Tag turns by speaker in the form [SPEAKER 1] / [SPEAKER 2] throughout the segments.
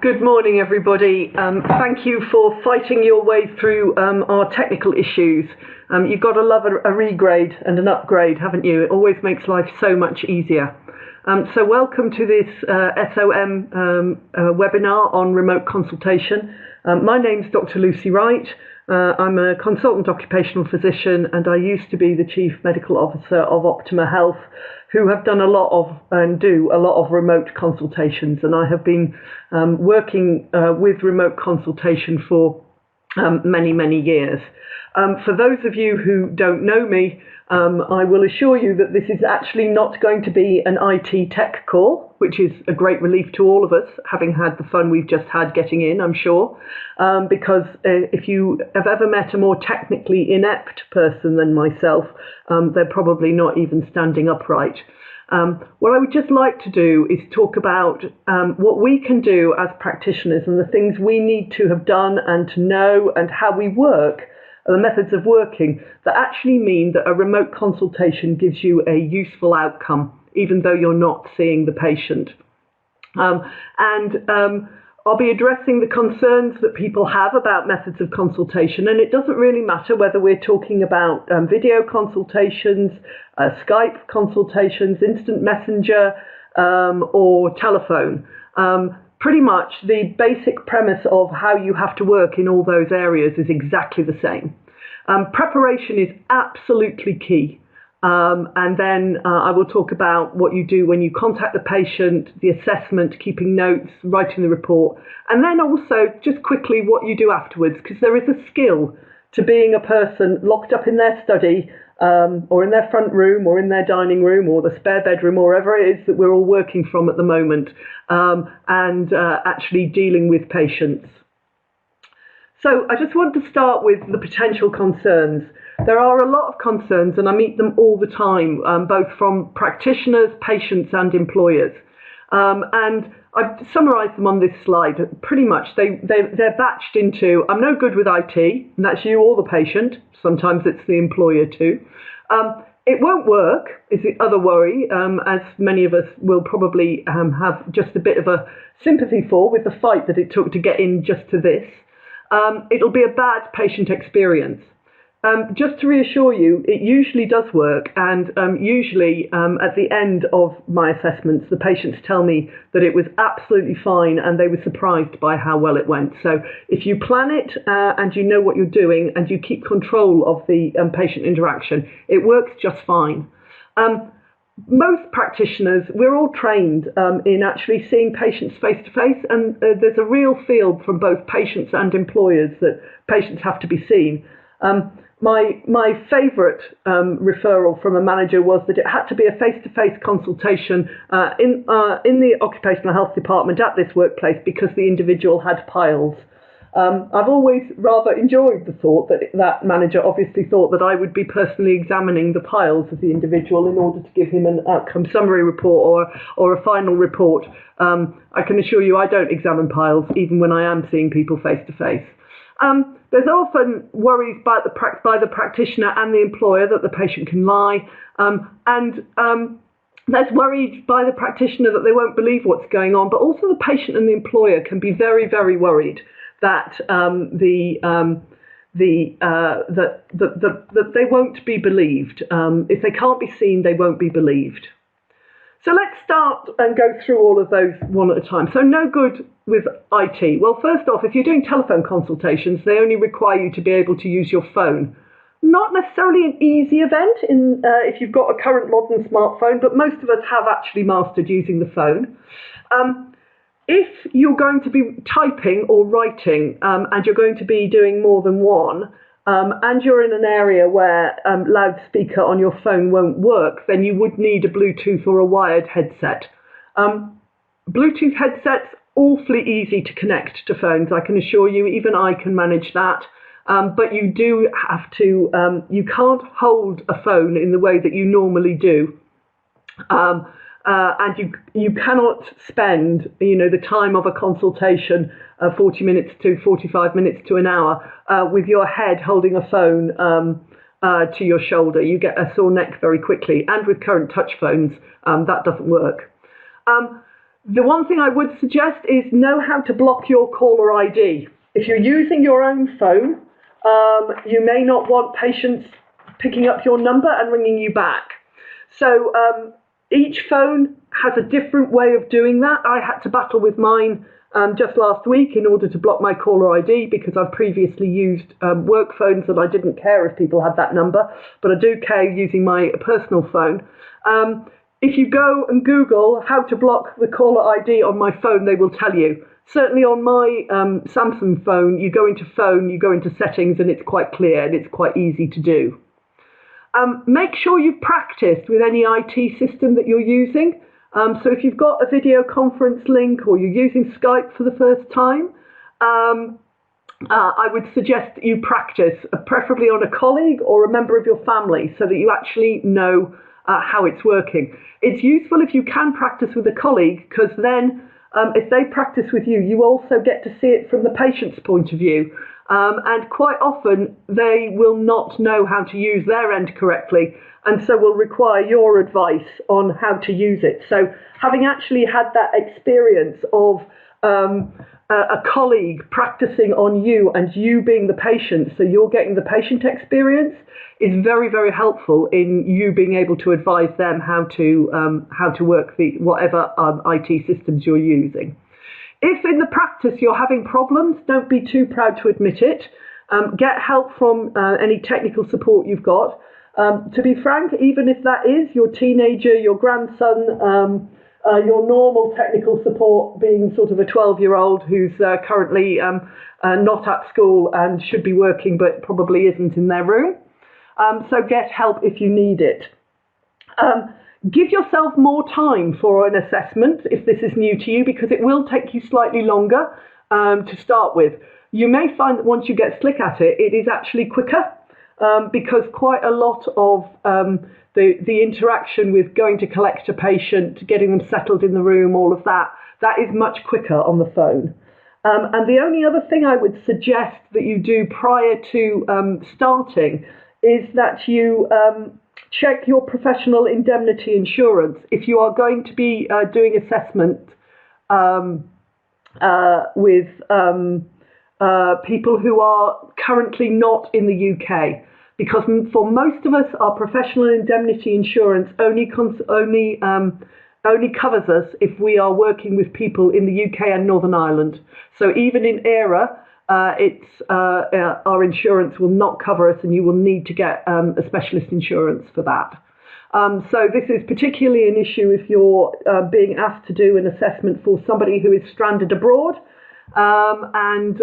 [SPEAKER 1] Good morning, everybody. Thank you for fighting your way through our technical issues. You've got to love a regrade and an upgrade, haven't you? It always makes life so much easier. So welcome to this SOM webinar on remote consultation. My name's Dr. Lucy Wright. I'm a consultant occupational physician, and I used to be the Chief Medical Officer of Optima Health, who have done a lot of and do a lot of remote consultations. And I have been working with remote consultation for many, many years. For those of you who don't know me, I will assure you that this is actually not going to be an IT tech call, which is a great relief to all of us, having had the fun we've just had getting in, I'm sure. Because if you have ever met a more technically inept person than myself, they're probably not even standing upright. What I would just like to do is talk about what we can do as practitioners and the things we need to have done and to know and how we work, the methods of working that actually mean that a remote consultation gives you a useful outcome, even though you're not seeing the patient. I'll be addressing the concerns that people have about methods of consultation, and it doesn't really matter whether we're talking about video consultations, Skype consultations, instant messenger, or telephone. Pretty much the basic premise of how you have to work in all those areas is exactly the same. Preparation is absolutely key. And then I will talk about what you do when you contact the patient, the assessment, keeping notes, writing the report, and then also just quickly what you do afterwards, because there is a skill to being a person locked up in their study or in their front room or in their dining room or the spare bedroom or wherever it is that we're all working from at the moment, and actually dealing with patients. So I just want to start with the potential concerns. There are a lot of concerns, and I meet them all the time, both from practitioners, patients, and employers. And I've summarised them on this slide. Pretty much, they're batched into, I'm no good with IT, and that's you or the patient. Sometimes it's the employer too. It won't work is the other worry, as many of us will probably have just a bit of a sympathy for with the fight that it took to get in just to this. It'll be a bad patient experience. Just to reassure you, it usually does work, and usually at the end of my assessments, the patients tell me that it was absolutely fine and they were surprised by how well it went. So if you plan it and you know what you're doing and you keep control of the patient interaction, it works just fine. Most practitioners, we're all trained in actually seeing patients face to face, and there's a real field from both patients and employers that patients have to be seen. My favourite referral from a manager was that it had to be a face-to-face consultation in the occupational health department at this workplace because the individual had piles. I've always rather enjoyed the thought that that manager obviously thought that I would be personally examining the piles of the individual in order to give him an outcome summary report or a final report. I can assure you I don't examine piles even when I am seeing people face-to-face. There's often worries by the practitioner and the employer that the patient can lie, and there's worried by the practitioner that they won't believe what's going on, but also the patient and the employer can be very, very worried that that they won't be believed. If they can't be seen, they won't be believed. So let's start and go through all of those one at a time. So no good with IT. Well, first off, if you're doing telephone consultations, they only require you to be able to use your phone. Not necessarily an easy event if you've got a current modern smartphone, but most of us have actually mastered using the phone. If you're going to be typing or writing and you're going to be doing more than one, and you're in an area where loudspeaker on your phone won't work, then you would need a Bluetooth or a wired headset. Bluetooth headsets, awfully easy to connect to phones, I can assure you, even I can manage that. But you do have to, you can't hold a phone in the way that you normally do. And you cannot spend, the time of a consultation, 40 minutes to 45 minutes to an hour, with your head holding a phone to your shoulder. You get a sore neck very quickly, and with current touch phones, that doesn't work. The one thing I would suggest is know how to block your caller ID. If you're using your own phone, you may not want patients picking up your number and ringing you back. So each phone has a different way of doing that. I had to battle with mine just last week in order to block my caller ID because I've previously used work phones and I didn't care if people had that number, but I do care using my personal phone. If you go and Google how to block the caller ID on my phone, they will tell you. Certainly on my Samsung phone, you go into settings, and it's quite clear and it's quite easy to do. Make sure you've practiced with any IT system that you're using. So if you've got a video conference link or you're using Skype for the first time, I would suggest that you practice, preferably on a colleague or a member of your family, so that you actually know how it's working. It's useful if you can practice with a colleague, because then if they practice with you, you also get to see it from the patient's point of view. And quite often they will not know how to use their end correctly, and so will require your advice on how to use it. So having actually had that experience of a colleague practicing on you and you being the patient, so you're getting the patient experience, is very, very helpful in you being able to advise them how to work the whatever IT systems you're using. If in the practice you're having problems, don't be too proud to admit it. Get help from any technical support you've got. To be frank, even if that is your teenager, your grandson, your normal technical support being sort of a 12-year-old who's currently not at school and should be working but probably isn't in their room. So get help if you need it. Give yourself more time for an assessment if this is new to you, because it will take you slightly longer to start with. You may find that once you get slick at it, it is actually quicker, because quite a lot of the interaction with going to collect a patient, getting them settled in the room, all of that is much quicker on the phone. And the only other thing I would suggest that you do prior to starting is that you check your professional indemnity insurance. If you are going to be doing assessment with people who are currently not in the UK, because for most of us, our professional indemnity insurance only covers us if we are working with people in the UK and Northern Ireland. So even in ERA, our insurance will not cover us, and you will need to get a specialist insurance for that. So this is particularly an issue if you're being asked to do an assessment for somebody who is stranded abroad, and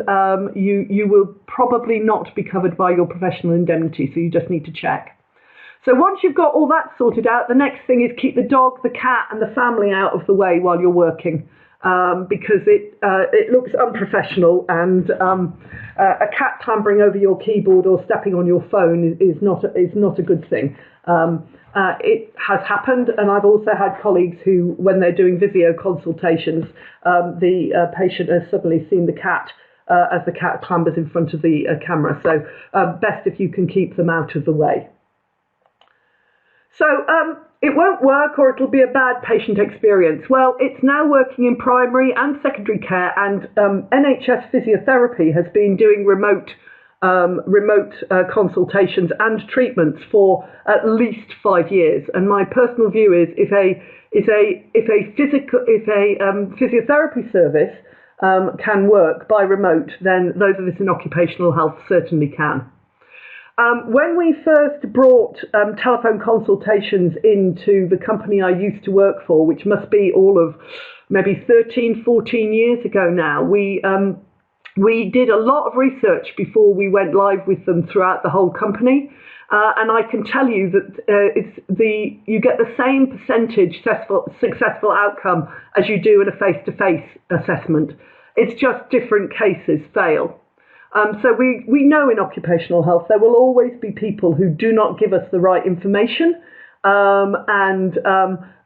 [SPEAKER 1] you will probably not be covered by your professional indemnity, so you just need to check. So once you've got all that sorted out, the next thing is keep the dog, the cat, and the family out of the way while you're working. Because it looks unprofessional, and a cat clambering over your keyboard or stepping on your phone is not a good thing. It has happened, and I've also had colleagues who, when they're doing video consultations, the patient has suddenly seen the cat as the cat clambers in front of the camera. So best if you can keep them out of the way. So it won't work, or it'll be a bad patient experience. Well, it's now working in primary and secondary care, and NHS physiotherapy has been doing remote consultations and treatments for at least 5 years. And my personal view is if a physiotherapy service can work by remote, then those of us in occupational health certainly can. When we first brought telephone consultations into the company I used to work for, which must be all of maybe 13, 14 years ago now, we did a lot of research before we went live with them throughout the whole company. And I can tell you that you get the same percentage successful outcome as you do in a face-to-face assessment. It's just different cases fail. So we know in occupational health there will always be people who do not give us the right information, and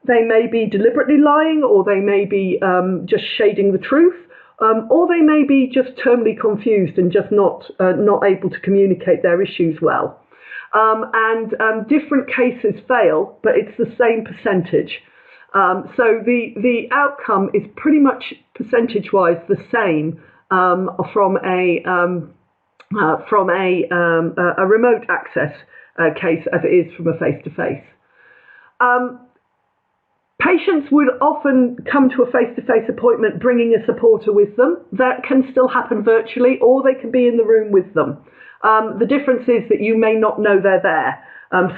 [SPEAKER 1] they may be deliberately lying, or they may be just shading the truth, or they may be just terminally confused and just not able to communicate their issues well. And different cases fail, but it's the same percentage. So the outcome is pretty much percentage-wise the same from a remote access case as it is from a face-to-face. Patients would often come to a face-to-face appointment bringing a supporter with them. That can still happen virtually, or they can be in the room with them. The difference is that you may not know they're there.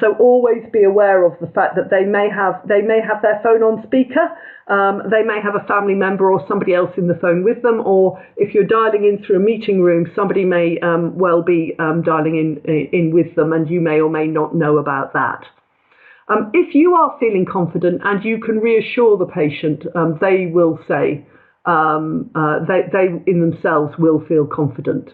[SPEAKER 1] So always be aware of the fact that they may have their phone on speaker. They may have a family member or somebody else in the phone with them, or if you're dialing in through a meeting room, somebody may well be dialing in with them, and you may or may not know about that. If you are feeling confident and you can reassure the patient, they will say they in themselves will feel confident.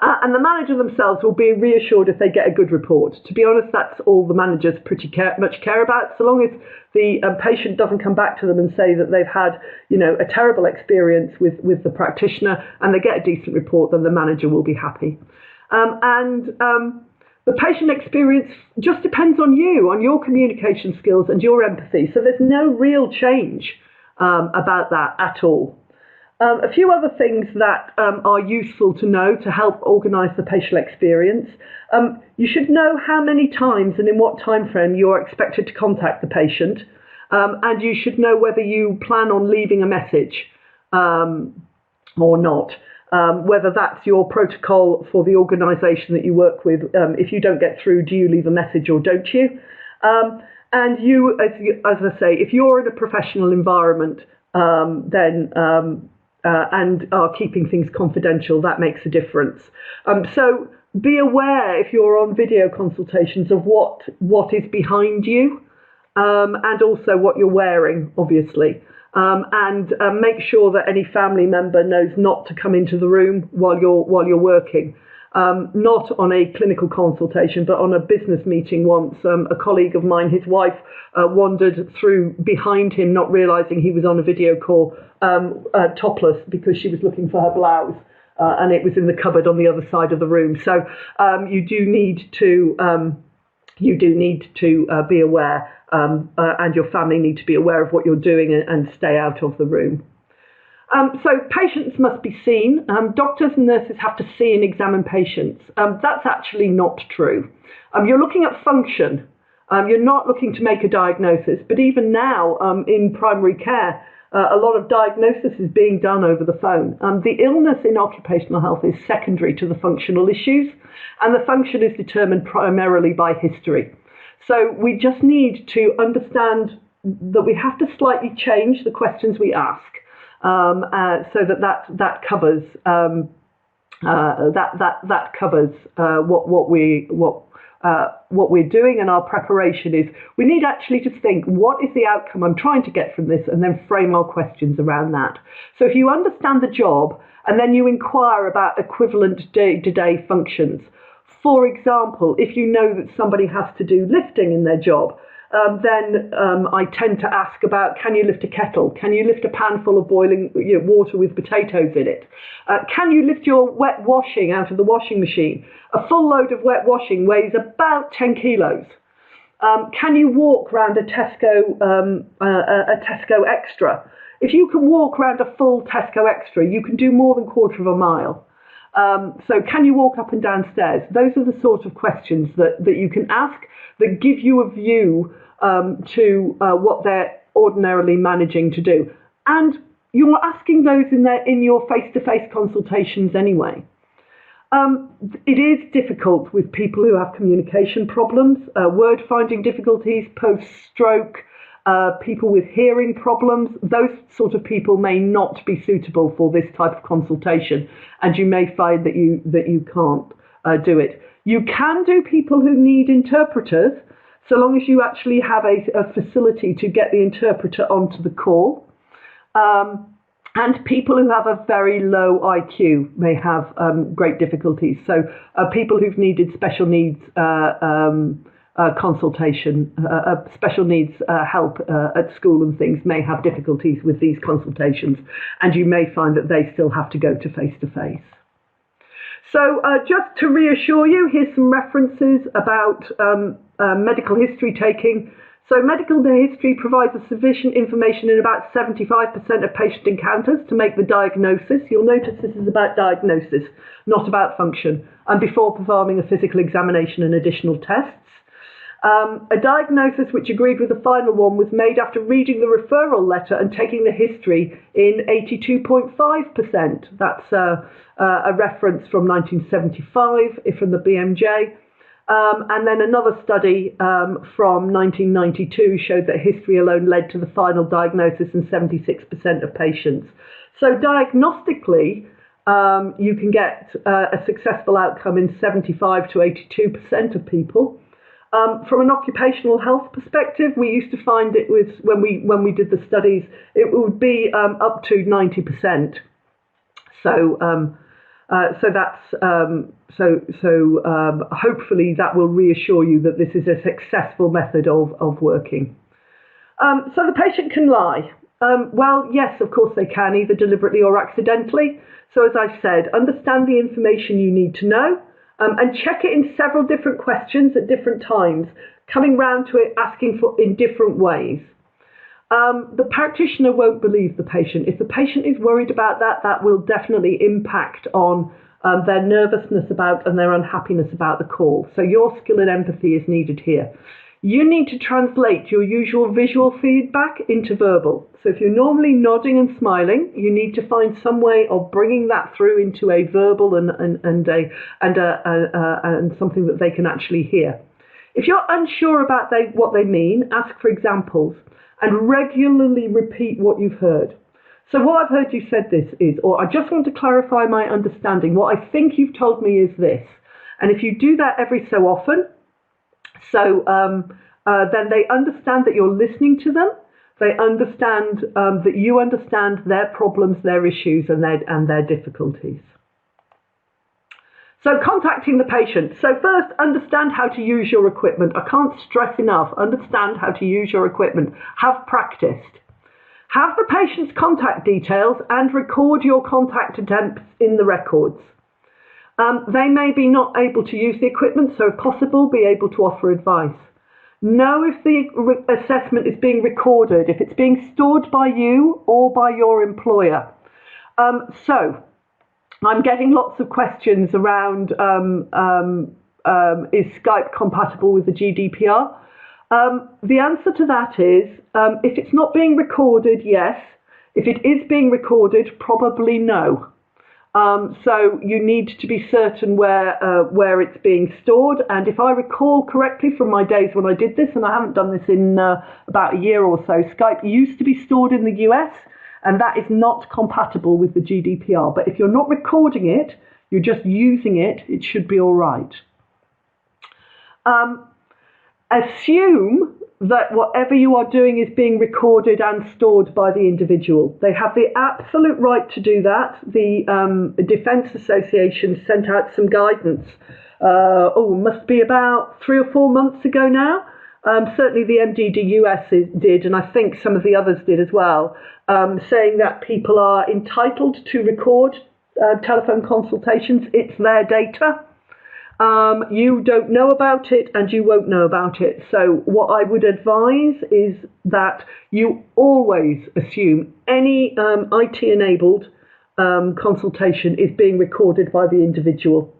[SPEAKER 1] And the manager themselves will be reassured if they get a good report. To be honest, that's all the managers pretty much care about. So long as the patient doesn't come back to them and say that they've had, a terrible experience with the practitioner, and they get a decent report, then the manager will be happy. The patient experience just depends on you, on your communication skills and your empathy. So there's no real change about that at all. A few other things that are useful to know to help organise the patient experience. You should know how many times and in what time frame you're expected to contact the patient, and you should know whether you plan on leaving a message or not. Whether that's your protocol for the organisation that you work with. If you don't get through, do you leave a message or don't you? And you, as I say, if you're in a professional environment, then and are keeping things confidential, that makes a difference. So be aware if you're on video consultations of what is behind you, and also what you're wearing, obviously. And make sure that any family member knows not to come into the room while you're working. Not on a clinical consultation, but on a business meeting once. A colleague of mine, his wife, wandered through behind him, not realising he was on a video call, topless, because she was looking for her blouse, and it was in the cupboard on the other side of the room. So you do need to be aware, and your family need to be aware of what you're doing and stay out of the room. So patients must be seen. Doctors and nurses have to see and examine patients. That's actually not true. You're looking at function. You're not looking to make a diagnosis. But even now, in primary care, a lot of diagnosis is being done over the phone. The illness in occupational health is secondary to the functional issues, and the function is determined primarily by history. So we just need to understand that we have to slightly change the questions we ask, so that covers what we're doing, and our preparation is. We need actually to think, what is the outcome I'm trying to get from this, and then frame our questions around that. So if you understand the job, and then you inquire about equivalent day-to-day functions. For example, if you know that somebody has to do lifting in their job, then I tend to ask about, can you lift a kettle? Can you lift a pan full of boiling water with potatoes in it? Can you lift your wet washing out of the washing machine? A full load of wet washing weighs about 10 kilos. Can you walk around a Tesco Extra? If you can walk around a full Tesco Extra, you can do more than a quarter of a mile. So can you walk up and down stairs? Those are the sort of questions that you can ask that give you a view to what they're ordinarily managing to do. And you're asking those in your face-to-face consultations anyway. It is difficult with people who have communication problems, word-finding difficulties, post-stroke, people with hearing problems. Those sort of people may not be suitable for this type of consultation, and you may find that you can't do it. You can do people who need interpreters, so long as you actually have a facility to get the interpreter onto the call. And people who have a very low IQ may have great difficulties. So people who've needed special needs consultation, special needs help at school and things may have difficulties with these consultations, and you may find that they still have to go to face-to-face. So just to reassure you, here's some references about medical history taking. So medical history provides us sufficient information in about 75% of patient encounters to make the diagnosis. You'll notice this is about diagnosis, not about function, and before performing a physical examination and additional tests. A diagnosis which agreed with the final one was made after reading the referral letter and taking the history in 82.5%. That's a reference from 1975 from the BMJ. And then another study from 1992 showed that history alone led to the final diagnosis in 76% of patients. So diagnostically, you can get a successful outcome in 75 to 82% of people. From an occupational health perspective, we used to find it was when we did the studies, it would be up to 90%. So hopefully that will reassure you that this is a successful method of working. So the patient can lie. Well, yes, of course they can, either deliberately or accidentally. So as I've said, understand the information you need to know. And check it in several different questions at different times, coming round to it, asking for in different ways. The practitioner won't believe the patient. If the patient is worried about that, that will definitely impact on their nervousness about and their unhappiness about the call. So your skill and empathy is needed here. You need to translate your usual visual feedback into verbal. So if you're normally nodding and smiling, you need to find some way of bringing that through into a verbal and something that they can actually hear. If you're unsure about what they mean, ask for examples and regularly repeat what you've heard. So what I've heard you said this is, or I just want to clarify my understanding. What I think you've told me is this. And if you do that every so often, then they understand that you're listening to them. They understand that you understand their problems, their issues, and their difficulties. So contacting the patient. So first, understand how to use your equipment. I can't stress enough, understand how to use your equipment. Have practiced. Have the patient's contact details and record your contact attempts in the records. They may be not able to use the equipment, so if possible, be able to offer advice. Know if the assessment is being recorded, if it's being stored by you or by your employer. So I'm getting lots of questions around is Skype compatible with the GDPR? The answer to that is if it's not being recorded, yes. If it is being recorded, probably no. So you need to be certain where it's being stored. And if I recall correctly from my days when I did this, and I haven't done this in about a year or so, Skype used to be stored in the US, and that is not compatible with the GDPR. But if you're not recording it, you're just using it, it should be all right. Assume that whatever you are doing is being recorded and stored by the individual. They have the absolute right to do that. The Defence Association sent out some guidance, must be about 3 or 4 months ago now. Certainly the MDDUS did, and I think some of the others did as well, saying that people are entitled to record telephone consultations. It's their data. You don't know about it and you won't know about it. So what I would advise is that you always assume any IT-enabled consultation is being recorded by the individual.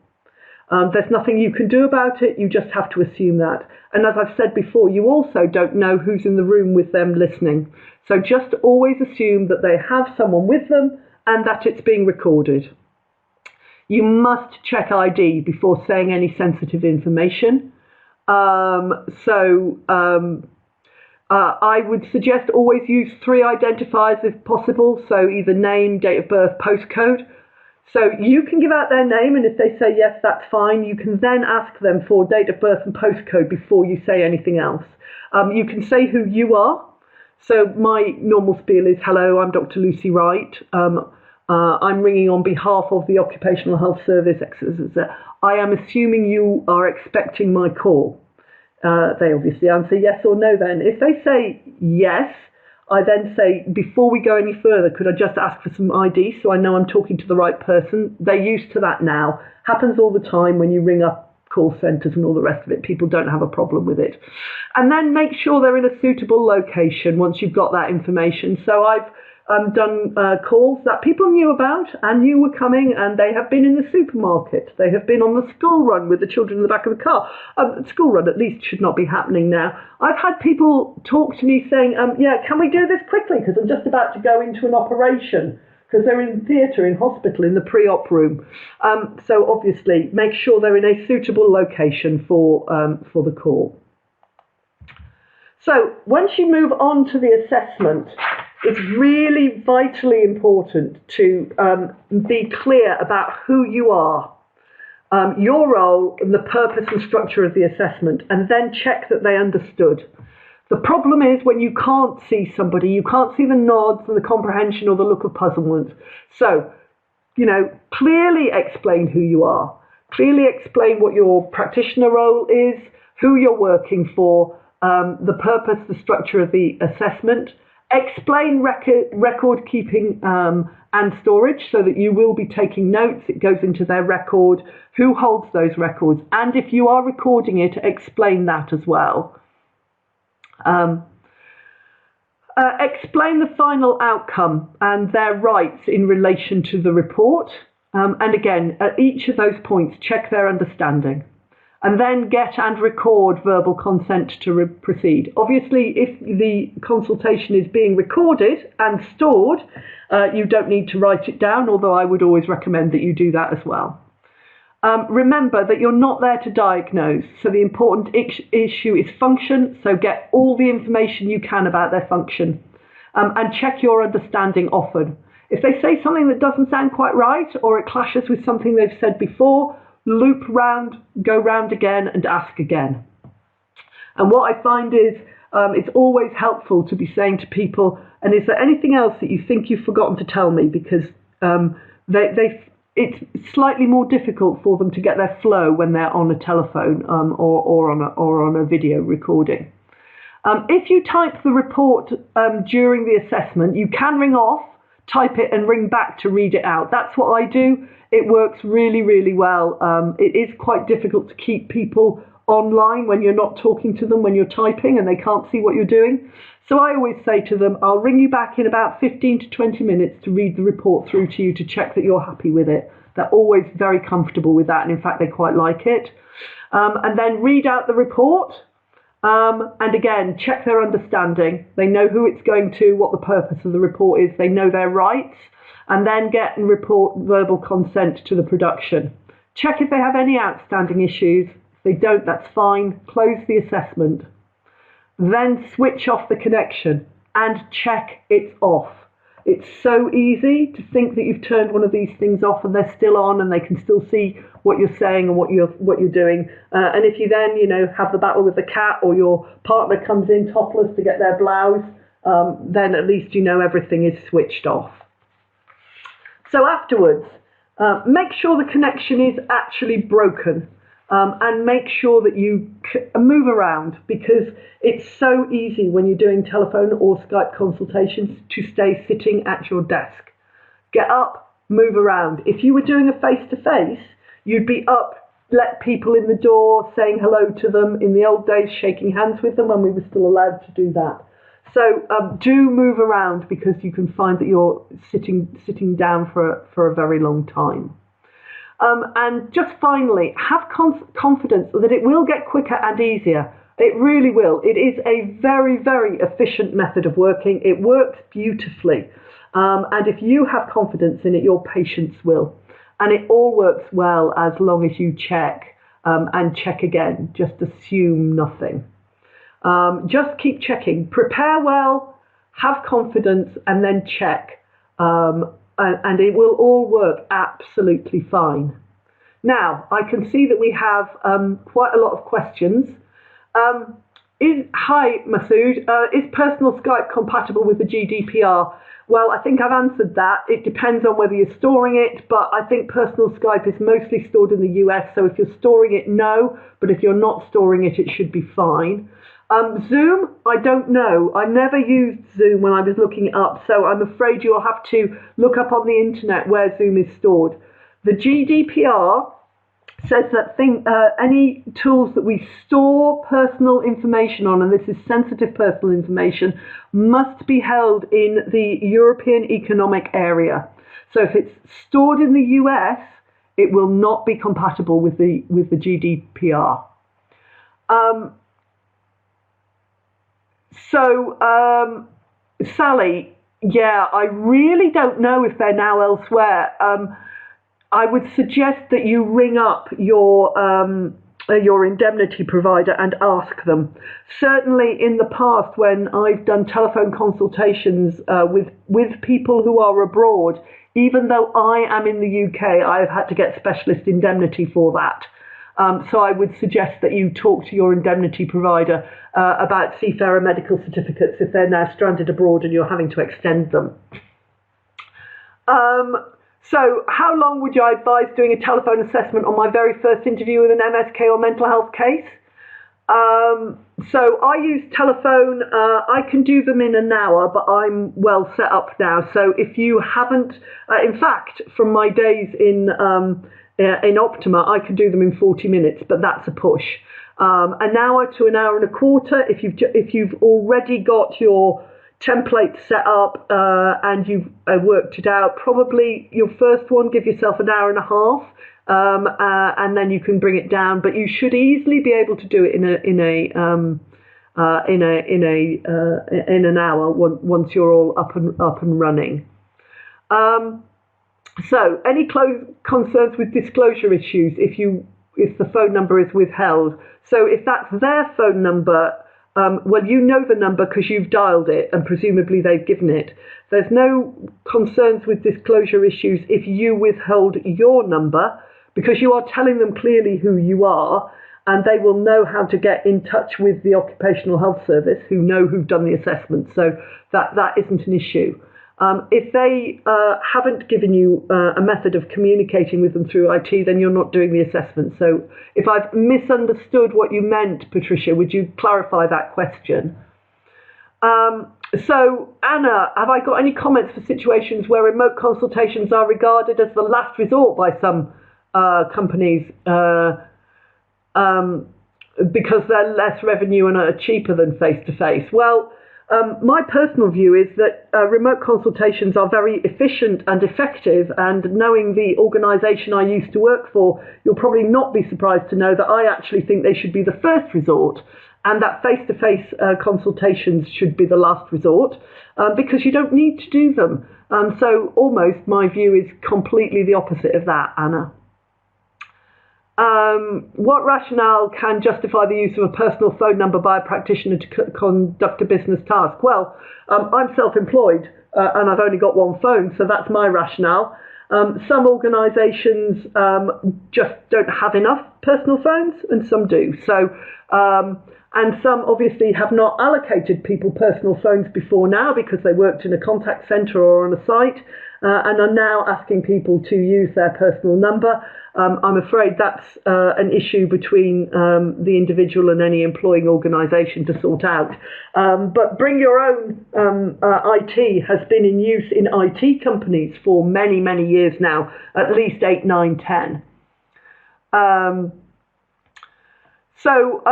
[SPEAKER 1] There's nothing you can do about it, you just have to assume that. And as I've said before, you also don't know who's in the room with them listening. So just always assume that they have someone with them and that it's being recorded. You must check ID before saying any sensitive information. I would suggest always use 3 identifiers if possible, so either name, date of birth, postcode. So you can give out their name, and if they say yes, that's fine. You can then ask them for date of birth and postcode before you say anything else. You can say who you are. So my normal spiel is, hello, I'm Dr. Lucy Wright. I'm ringing on behalf of the Occupational Health Service. I am assuming you are expecting my call. They obviously answer yes or no then. If they say yes, I then say, before we go any further, could I just ask for some ID so I know I'm talking to the right person? They're used to that now. Happens all the time when you ring up call centres and all the rest of it. People don't have a problem with it. And then make sure they're in a suitable location once you've got that information. So I've done calls that people knew about and knew were coming, and they have been in the supermarket. They have been on the school run with the children in the back of the car. School run at least should not be happening now. I've had people talk to me saying, yeah, can we do this quickly? Because I'm just about to go into an operation. Because they're in theatre, in hospital, in the pre-op room. So obviously, make sure they're in a suitable location for the call. So once you move on to the assessment, it's really vitally important to be clear about who you are, your role, and the purpose and structure of the assessment, and then check that they understood. The problem is when you can't see somebody, you can't see the nods and the comprehension or the look of puzzlement. So, clearly explain who you are. Clearly explain what your practitioner role is, who you're working for, the purpose, the structure of the assessment. Explain record keeping and storage so that you will be taking notes. It goes into their record. Who holds those records? And if you are recording it, explain that as well. Explain the final outcome and their rights in relation to the report. And again, at each of those points, check their understanding. And then get and record verbal consent to proceed. Obviously, if the consultation is being recorded and stored, you don't need to write it down, although I would always recommend that you do that as well. Remember that you're not there to diagnose, so the important issue is function, so get all the information you can about their function, and check your understanding often. If they say something that doesn't sound quite right, or it clashes with something they've said before, loop round, go round again and ask again. And what I find is it's always helpful to be saying to people, and is there anything else that you think you've forgotten to tell me? Because it's slightly more difficult for them to get their flow when they're on a telephone or on a video recording. If you type the report during the assessment, you can ring off, type it and ring back to read it out. That's what I do. It works really, really well. It is quite difficult to keep people online when you're not talking to them, when you're typing and they can't see what you're doing. So I always say to them, I'll ring you back in about 15 to 20 minutes to read the report through to you to check that you're happy with it. They're always very comfortable with that, and in fact, they quite like it. And then read out the report. And again, check their understanding. They know who it's going to, what the purpose of the report is. They know their rights. And then get and report verbal consent to the production. Check if they have any outstanding issues. If they don't, that's fine. Close the assessment. Then switch off the connection and check it's off. It's so easy to think that you've turned one of these things off and they're still on and they can still see what you're saying and what you're doing. And if you then, have the battle with the cat, or your partner comes in topless to get their blouse, then at least everything is switched off. So afterwards, make sure the connection is actually broken. And make sure that you move around, because it's so easy when you're doing telephone or Skype consultations to stay sitting at your desk. Get up, move around. If you were doing a face-to-face, you'd be up, let people in the door, saying hello to them. In the old days, shaking hands with them when we were still allowed to do that. So do move around, because you can find that you're sitting down for a very long time. And just finally, have confidence that it will get quicker and easier. It really will. It is a very, very efficient method of working. It works beautifully. And if you have confidence in it, your patients will. And it all works well as long as you check and check again. Just assume nothing. Just keep checking. Prepare well, have confidence, and then check. And it will all work absolutely fine. Now, I can see that we have quite a lot of questions. Hi, Masood. Is personal Skype compatible with the GDPR? Well, I think I've answered that. It depends on whether you're storing it, but I think personal Skype is mostly stored in the US, so if you're storing it, no. But if you're not storing it, it should be fine. Zoom, I don't know. I never used Zoom when I was looking it up, so I'm afraid you'll have to look up on the internet where Zoom is stored. The GDPR says that any tools that we store personal information on, and this is sensitive personal information, must be held in the European Economic Area. So if it's stored in the US, it will not be compatible with the GDPR. Sally, yeah, I really don't know if they're now elsewhere. I would suggest that you ring up your indemnity provider and ask them. Certainly in the past, when I've done telephone consultations with people who are abroad, even though I am in the UK, I've had to get specialist indemnity for that. So I would suggest that you talk to your indemnity provider about seafarer medical certificates if they're now stranded abroad and you're having to extend them. So how long would you advise doing a telephone assessment on my very first interview with an MSK or mental health case? So I use telephone. I can do them in an hour, but I'm well set up now. So if you haven't, in fact, from my days in Optima, I could do them in 40 minutes, but that's a push. An hour to an hour and a quarter. If you've already got your template set up and you've worked it out, probably your first one, give yourself an hour and a half, and then you can bring it down. But you should easily be able to do it in an hour once you're all up and running. So, any concerns with disclosure issues if the phone number is withheld? So, if that's their phone number, well, you know the number because you've dialed it and presumably they've given it. There's no concerns with disclosure issues if you withhold your number because you are telling them clearly who you are and they will know how to get in touch with the Occupational Health Service who've done the assessment. So that isn't an issue. If they haven't given you a method of communicating with them through IT, then you're not doing the assessment. So if I've misunderstood what you meant, Patricia, would you clarify that question? So, Anna, have I got any comments for situations where remote consultations are regarded as the last resort by some companies because they're less revenue and are cheaper than face-to-face? Well, my personal view is that remote consultations are very efficient and effective, and knowing the organisation I used to work for, you'll probably not be surprised to know that I actually think they should be the first resort and that face-to-face consultations should be the last resort because you don't need to do them. So almost my view is completely the opposite of that, Anna. What rationale can justify the use of a personal phone number by a practitioner to conduct a business task? Well, I'm self-employed and I've only got one phone, so that's my rationale. Some organisations just don't have enough personal phones and some do. So, and some obviously have not allocated people personal phones before now because they worked in a contact centre or on a site and are now asking people to use their personal number. I'm afraid that's an issue between the individual and any employing organisation to sort out. But bring your own IT has been in use in IT companies for many, many years now, at least 8, 9, 10. So,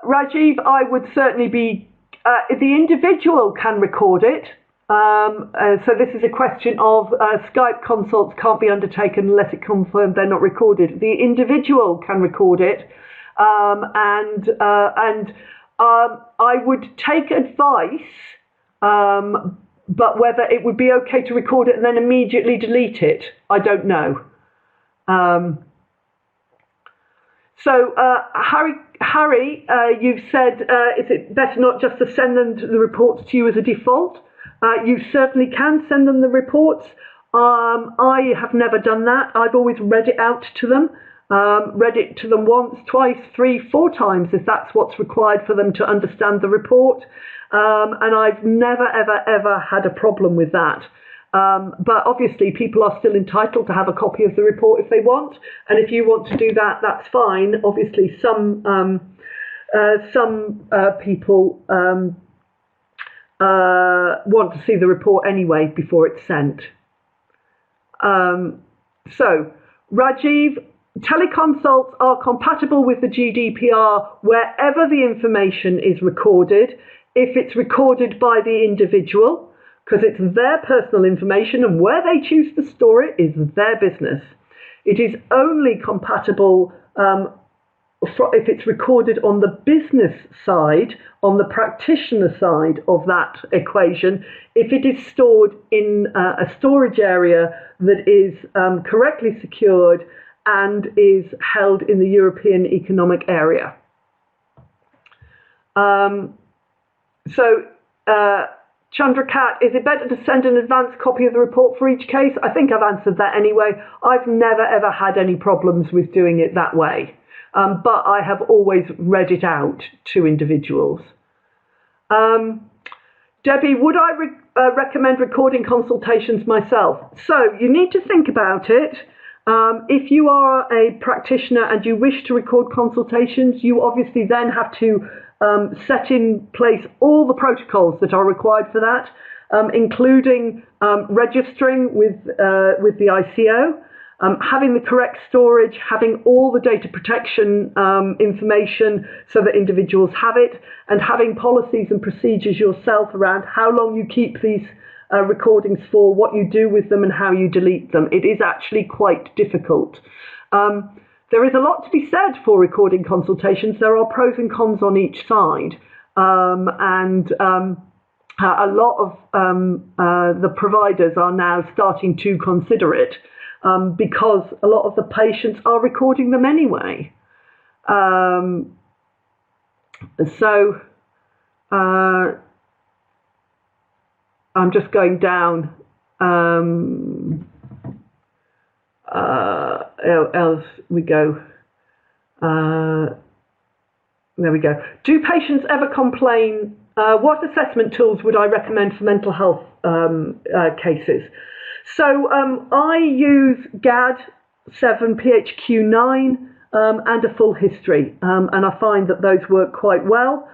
[SPEAKER 1] Rajiv, I would certainly be, the individual can record it. So this is a question of Skype consults can't be undertaken unless it confirmed they're not recorded. The individual can record it, and I would take advice, but whether it would be okay to record it and then immediately delete it, I don't know. So Harry, you've said, is it better not just to send them the reports to you as a default? You certainly can send them the reports. I have never done that. I've always read it out to them, read it to them once, twice, 3, 4 times if that's what's required for them to understand the report. And I've never, ever, ever had a problem with that. But obviously people are still entitled to have a copy of the report if they want. And if you want to do that, that's fine. Obviously some people want to see the report anyway before it's sent. So, Rajiv, teleconsults are compatible with the GDPR wherever the information is recorded, if it's recorded by the individual, because it's their personal information and where they choose to store it is their business. It is only compatible if it's recorded on the business side, on the practitioner side of that equation, if it is stored in a storage area that is correctly secured and is held in the European Economic Area. Chandrakat, is it better to send an advanced copy of the report for each case? I think I've answered that anyway. I've never ever had any problems with doing it that way. But I have always read it out to individuals. Debbie, would I recommend recording consultations myself? So you need to think about it. If you are a practitioner and you wish to record consultations, you obviously then have to set in place all the protocols that are required for that, including registering with the ICO, having the correct storage, having all the data protection information so that individuals have it, and having policies and procedures yourself around how long you keep these recordings for, what you do with them, and how you delete them. It is actually quite difficult. There is a lot to be said for recording consultations. There are pros and cons on each side. A lot of the providers are now starting to consider it because a lot of the patients are recording them anyway. I'm just going down. Else we go. There we go. Do patients ever complain? What assessment tools would I recommend for mental health cases? So I use GAD-7, PHQ-9, and a full history, and I find that those work quite well.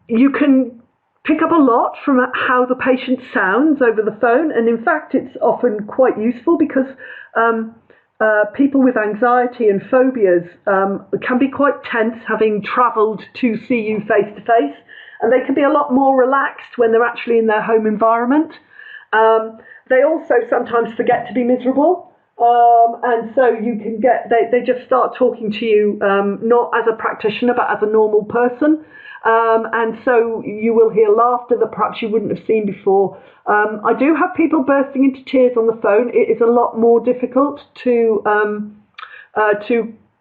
[SPEAKER 1] You can pick up a lot from how the patient sounds over the phone, and in fact it's often quite useful because people with anxiety and phobias can be quite tense having travelled to see you face to face, and they can be a lot more relaxed when they're actually in their home environment. They also sometimes forget to be miserable, and so you can get, they just start talking to you not as a practitioner but as a normal person. And so you will hear laughter that perhaps you wouldn't have seen before. I do have people bursting into tears on the phone. It is a lot more difficult to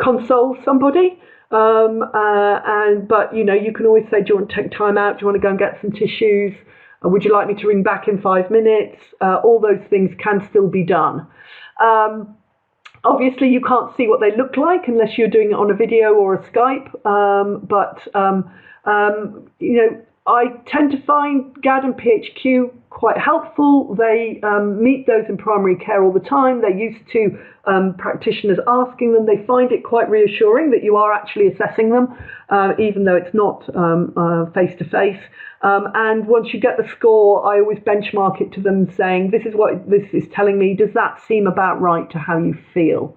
[SPEAKER 1] console somebody. But you know, you can always say, do you want to take time out? Do you want to go and get some tissues? Would you like me to ring back in 5 minutes? All those things can still be done. Obviously, you can't see what they look like unless you're doing it on a video or a Skype. You know, I tend to find GAD and PHQ quite helpful. They meet those in primary care all the time. They're used to practitioners asking them. They find it quite reassuring that you are actually assessing them, even though it's not face-to-face. And once you get the score, I always benchmark it to them saying, this is what this is telling me. Does that seem about right to how you feel?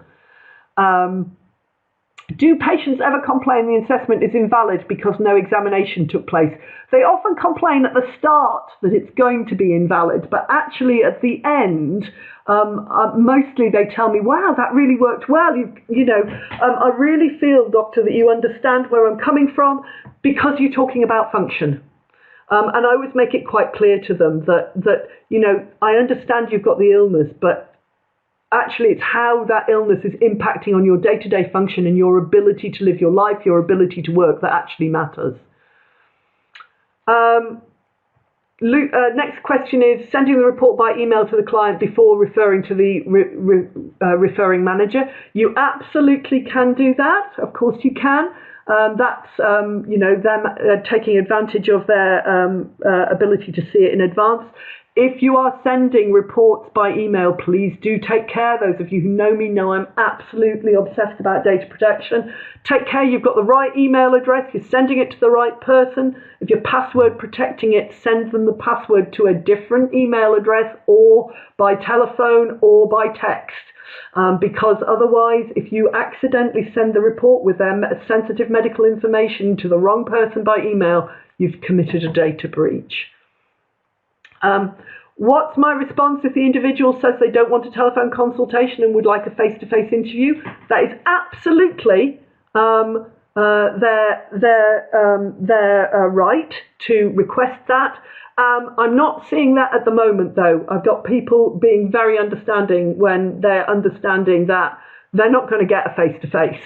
[SPEAKER 1] Do patients ever complain the assessment is invalid because no examination took place? They often complain at the start that it's going to be invalid, but actually at the end, mostly they tell me, wow, that really worked well. I really feel, doctor, that you understand where I'm coming from because you're talking about function. And I always make it quite clear to them that I understand you've got the illness, but actually, it's how that illness is impacting on your day-to-day function and your ability to live your life, your ability to work, that actually matters. Next question is, sending the report by email to the client before referring to the referring manager. You absolutely can do that. Of course you can. That's them taking advantage of their ability to see it in advance. If you are sending reports by email, please do take care. Those of you who know me know I'm absolutely obsessed about data protection. Take care you've got the right email address, you're sending it to the right person. If you're password protecting it, send them the password to a different email address or by telephone or by text. Because otherwise, if you accidentally send the report with their sensitive medical information to the wrong person by email, you've committed a data breach. What's my response if the individual says they don't want a telephone consultation and would like a face-to-face interview? That is absolutely their right to request that. I'm not seeing that at the moment, though. I've got people being very understanding when they're understanding that they're not going to get a face-to-face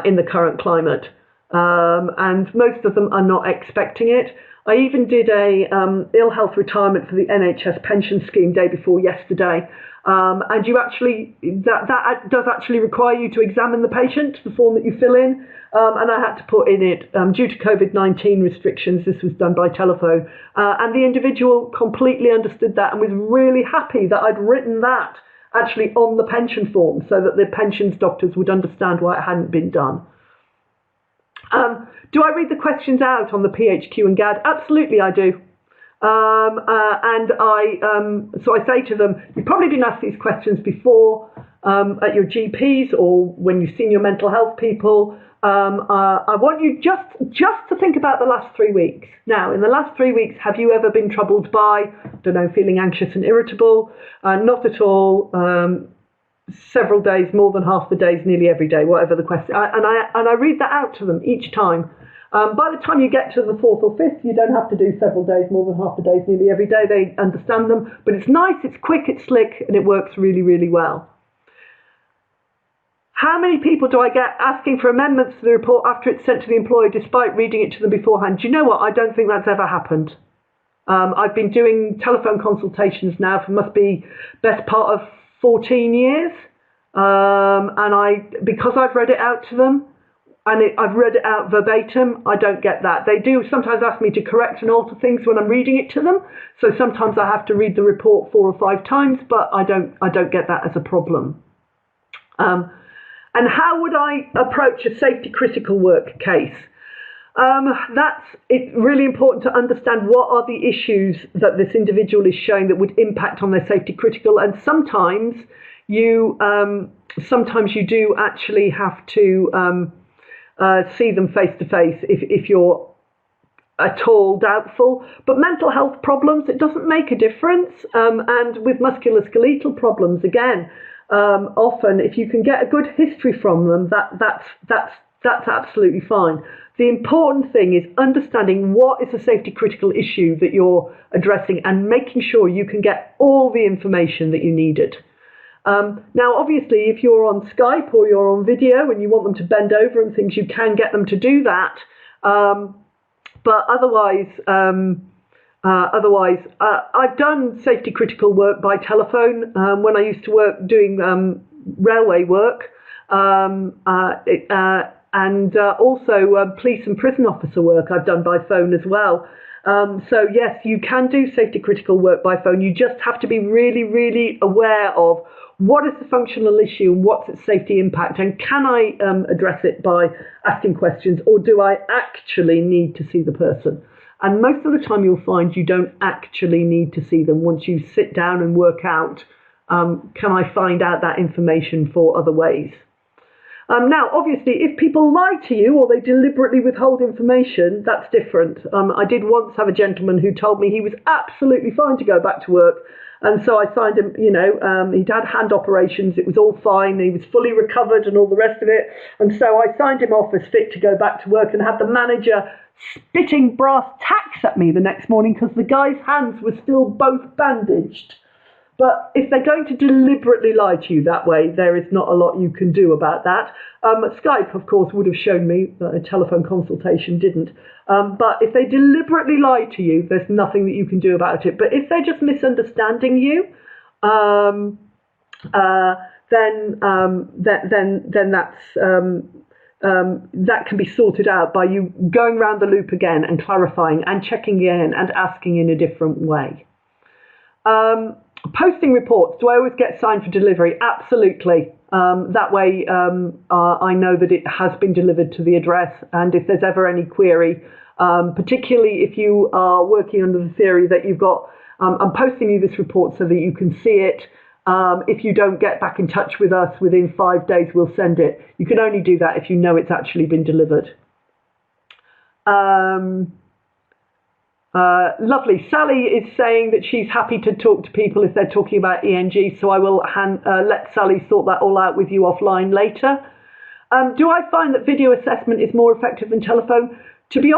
[SPEAKER 1] in the current climate. And most of them are not expecting it. I even did a ill health retirement for the NHS pension scheme day before yesterday. And you actually, that does actually require you to examine the patient, the form that you fill in. And I had to put in it, due to COVID-19 restrictions, this was done by telephone. And the individual completely understood that and was really happy that I'd written that actually on the pension form so that the pensions doctors would understand why it hadn't been done. Do I read the questions out on the PHQ and GAD? Absolutely, I do. And so I say to them, you've probably been asked these questions before at your GPs or when you've seen your mental health people. I want you just to think about the last 3 weeks. Now, in the last 3 weeks, have you ever been troubled by, feeling anxious and irritable? Not at all. Several days, more than half the days, nearly every day, whatever the question. And I read that out to them each time. By the time you get to the fourth or fifth, you don't have to do several days, more than half the days, nearly every day. They understand them. But it's nice, it's quick, it's slick, and it works really, really well. How many people do I get asking for amendments to the report after it's sent to the employer despite reading it to them beforehand? Do you know what? I don't think that's ever happened. I've been doing telephone consultations now for must be best part of 14 years. And because I've read it out to them, and I've read it out verbatim, I don't get that. They do sometimes ask me to correct and alter things when I'm reading it to them. So sometimes I have to read the report 4 or 5 times, but I don't get that as a problem. And how would I approach a safety critical work case? It's really important to understand what are the issues that this individual is showing that would impact on their safety critical. And sometimes you do actually have to see them face to face if you're at all doubtful. But mental health problems, it doesn't make a difference. And with musculoskeletal problems, again, often if you can get a good history from them, that's absolutely fine. The important thing is understanding what is a safety critical issue that you're addressing and making sure you can get all the information that you needed. Now, obviously, if you're on Skype or you're on video and you want them to bend over and things, you can get them to do that. But otherwise, I've done safety critical work by telephone when I used to work doing railway work, and also police and prison officer work I've done by phone as well. So yes, you can do safety critical work by phone. You just have to be really, really aware of what is the functional issue and what's its safety impact, and can I address it by asking questions, or do I actually need to see the person? And most of the time you'll find you don't actually need to see them once you sit down and work out, can I find out that information for other ways? Now, obviously, if people lie to you or they deliberately withhold information, that's different. I did once have a gentleman who told me he was absolutely fine to go back to work. And so I signed him, he'd had hand operations, it was all fine, he was fully recovered and all the rest of it. And so I signed him off as fit to go back to work and had the manager spitting brass tacks at me the next morning because the guy's hands were still both bandaged. But if they're going to deliberately lie to you that way, there is not a lot you can do about that. Skype, of course, would have shown me that a telephone consultation didn't. But if they deliberately lie to you, there's nothing that you can do about it. But if they're just misunderstanding you, then that can be sorted out by you going round the loop again and clarifying and checking in and asking in a different way. Posting reports, do I always get signed for delivery? Absolutely. That way I know that it has been delivered to the address, and if there's ever any query, particularly if you are working under the theory that you've got, I'm posting you this report so that you can see it. If you don't get back in touch with us within 5 days, we'll send it. You can only do that if you know it's actually been delivered. Lovely. Sally is saying that she's happy to talk to people if they're talking about ENG, so I will let Sally sort that all out with you offline later. Do I find that video assessment is more effective than telephone? To be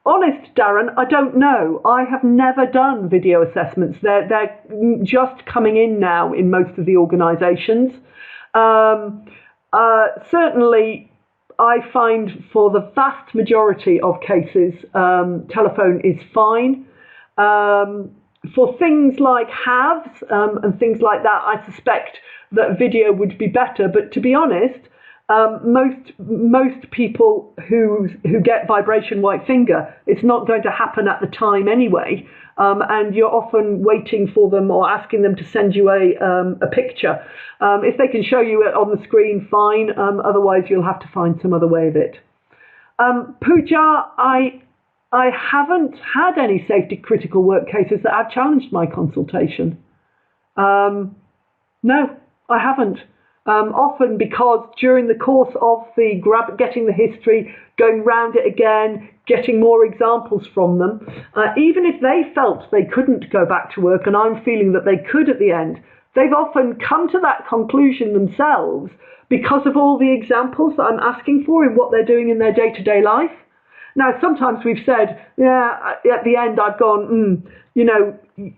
[SPEAKER 1] honest, Darren, I don't know. I have never done video assessments. They're just coming in now in most of the organisations. Certainly, I find for the vast majority of cases, telephone is fine. For things like halves and things like that, I suspect that video would be better. But to be honest, most people who get vibration white finger, it's not going to happen at the time anyway. And you're often waiting for them or asking them to send you a picture. If they can show you it on the screen, fine. Otherwise, you'll have to find some other way of it. Pooja, I haven't had any safety critical work cases that have challenged my consultation. No, I haven't. Often because during the course of the getting the history, going round it again, getting more examples from them, even if they felt they couldn't go back to work and I'm feeling that they could at the end, they've often come to that conclusion themselves because of all the examples that I'm asking for in what they're doing in their day-to-day life. Now, sometimes we've said, yeah, at the end I've gone,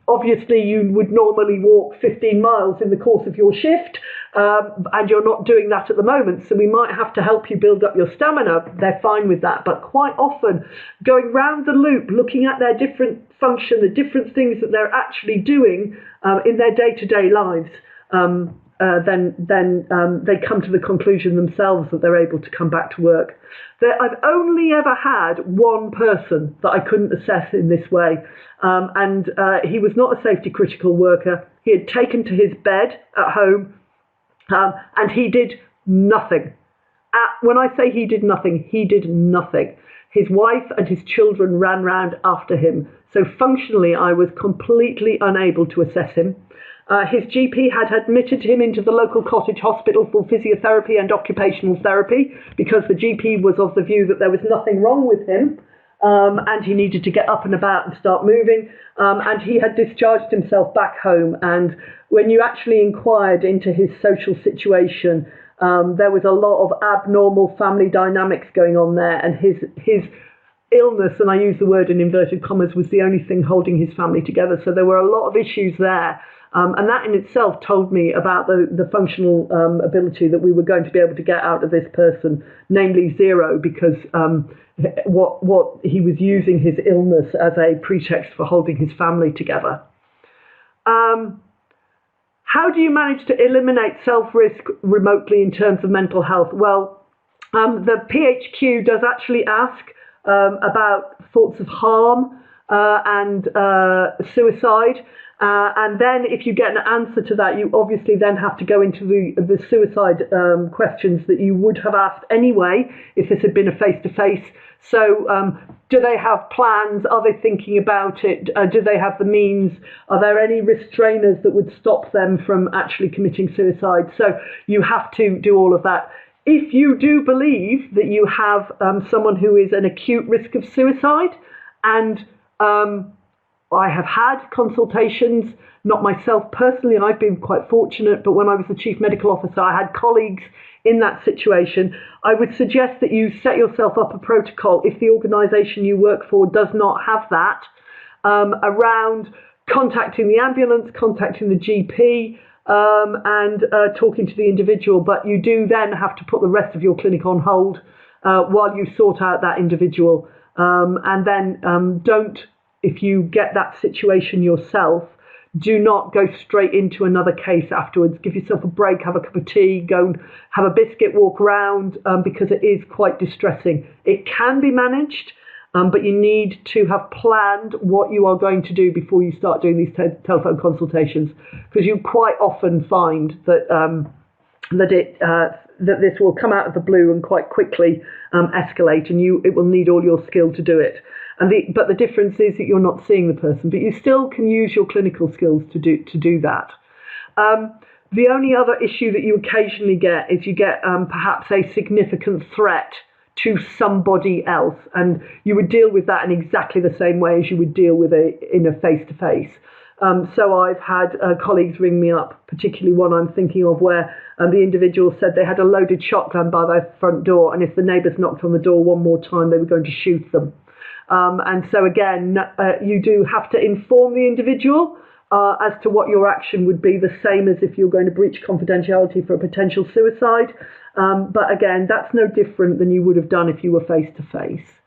[SPEAKER 1] obviously you would normally walk 15 miles in the course of your shift, and you're not doing that at the moment, so we might have to help you build up your stamina. They're fine with that. But quite often, going round the loop, looking at their different function, the different things that they're actually doing in their day-to-day lives, then they come to the conclusion themselves that they're able to come back to work. I've only ever had one person that I couldn't assess in this way, and he was not a safety critical worker. He had taken to his bed at home, and he did nothing. When I say he did nothing, he did nothing. His wife and his children ran round after him. So functionally, I was completely unable to assess him. His GP had admitted him into the local cottage hospital for physiotherapy and occupational therapy because the GP was of the view that there was nothing wrong with him, and he needed to get up and about and start moving, and he had discharged himself back home. And when you actually inquired into his social situation, there was a lot of abnormal family dynamics going on there, and his illness, and I use the word in inverted commas, was the only thing holding his family together. So there were a lot of issues there. And that in itself told me about the functional ability that we were going to be able to get out of this person, namely zero, because what he was using his illness as a pretext for holding his family together. How do you manage to eliminate self-risk remotely in terms of mental health? Well, the PHQ does actually ask about thoughts of harm and suicide. And then if you get an answer to that, you obviously then have to go into the suicide questions that you would have asked anyway if this had been a face-to-face. So do they have plans? Are they thinking about it? Do they have the means? Are there any restrainers that would stop them from actually committing suicide? So you have to do all of that. If you do believe that you have someone who is an acute risk of suicide, and I have had consultations, not myself personally, I've been quite fortunate, but when I was the chief medical officer, I had colleagues in that situation. I would suggest that you set yourself up a protocol if the organisation you work for does not have that, around contacting the ambulance, contacting the GP, and talking to the individual. But you do then have to put the rest of your clinic on hold while you sort out that individual. And then don't, if you get that situation yourself, do not go straight into another case afterwards. Give yourself a break, have a cup of tea, go and have a biscuit, walk around, because it is quite distressing. It can be managed, but you need to have planned what you are going to do before you start doing these telephone consultations, because you quite often find that that this will come out of the blue and quite quickly escalate, and it will need all your skill to do it. But the difference is that you're not seeing the person, but you still can use your clinical skills to do that. The only other issue that you occasionally get is you get perhaps a significant threat to somebody else, and you would deal with that in exactly the same way as you would deal with in a face-to-face. So I've had colleagues ring me up, particularly one I'm thinking of, where the individual said they had a loaded shotgun by their front door, and if the neighbours knocked on the door one more time, they were going to shoot them. And so again, you do have to inform the individual as to what your action would be, the same as if you're going to breach confidentiality for a potential suicide. But again, that's no different than you would have done if you were face-to-face.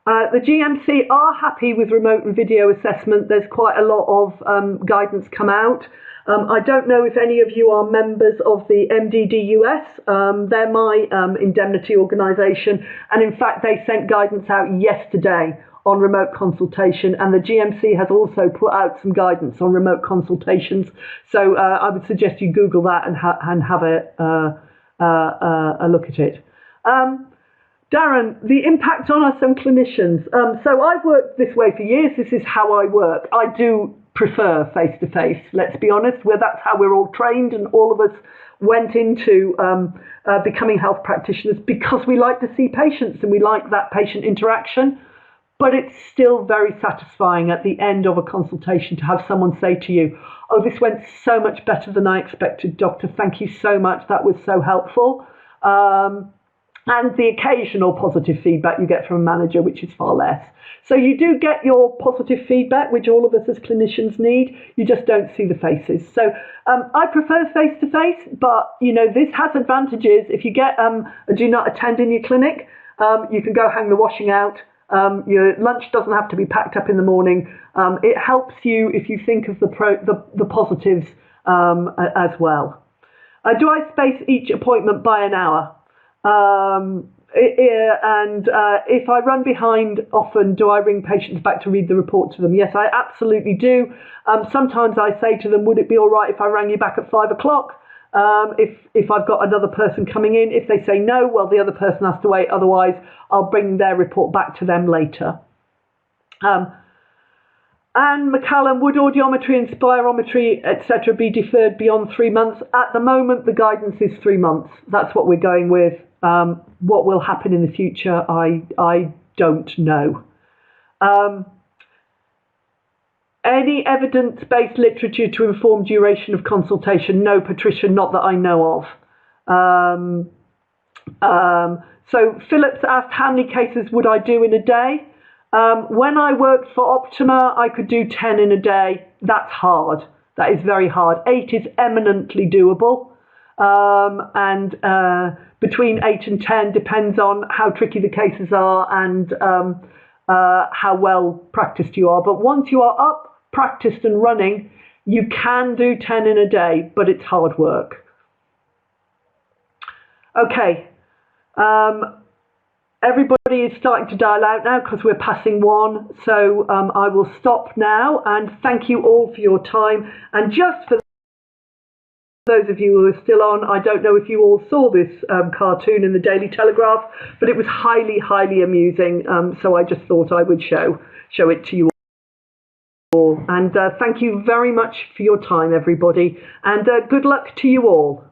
[SPEAKER 1] The GMC are happy with remote and video assessment. There's quite a lot of guidance come out. I don't know if any of you are members of the MDDUS. They're my indemnity organisation, and in fact they sent guidance out yesterday on remote consultation, and the GMC has also put out some guidance on remote consultations. So I would suggest you Google that and have a look at it. Darren, the impact on us and clinicians. So I've worked this way for years. This is how I work. I do prefer face-to-face, let's be honest. That's how we're all trained, and all of us went into becoming health practitioners because we like to see patients and we like that patient interaction. But it's still very satisfying at the end of a consultation to have someone say to you, "Oh, this went so much better than I expected, doctor. Thank you so much. That was so helpful." And the occasional positive feedback you get from a manager, which is far less. So you do get your positive feedback, which all of us as clinicians need. You just don't see the faces. So I prefer face-to-face, but this has advantages. If you get a do not attend in your clinic, you can go hang the washing out. Your lunch doesn't have to be packed up in the morning. It helps you if you think of the positives as well. Do I space each appointment by an hour? And if I run behind often, do I ring patients back to read the report to them? Yes, I absolutely do. Sometimes I say to them, would it be all right if I rang you back at 5 o'clock? If I've got another person coming in. If they say no, well, the other person has to wait. Otherwise, I'll bring their report back to them later. And McCallum, would audiometry and spirometry, etc., be deferred beyond 3 months? At the moment, the guidance is 3 months. That's what we're going with. What will happen in the future, I don't know. Any evidence-based literature to inform duration of consultation? No, Patricia, not that I know of. So Phillips asked, how many cases would I do in a day? When I worked for Optima, I could do 10 in a day. That's hard. That is very hard. 8 is eminently doable. And between 8 and 10 depends on how tricky the cases are and how well practiced you are. But once you are up, practiced and running, you can do 10 in a day, but it's hard work. Okay. Everybody is starting to dial out now because we're passing 1. So I will stop now, and thank you all for your time. And just for those of you who are still on, I don't know if you all saw this cartoon in the Daily Telegraph, but it was highly, highly amusing. So I just thought I would show it to you all. And thank you very much for your time, everybody. And good luck to you all.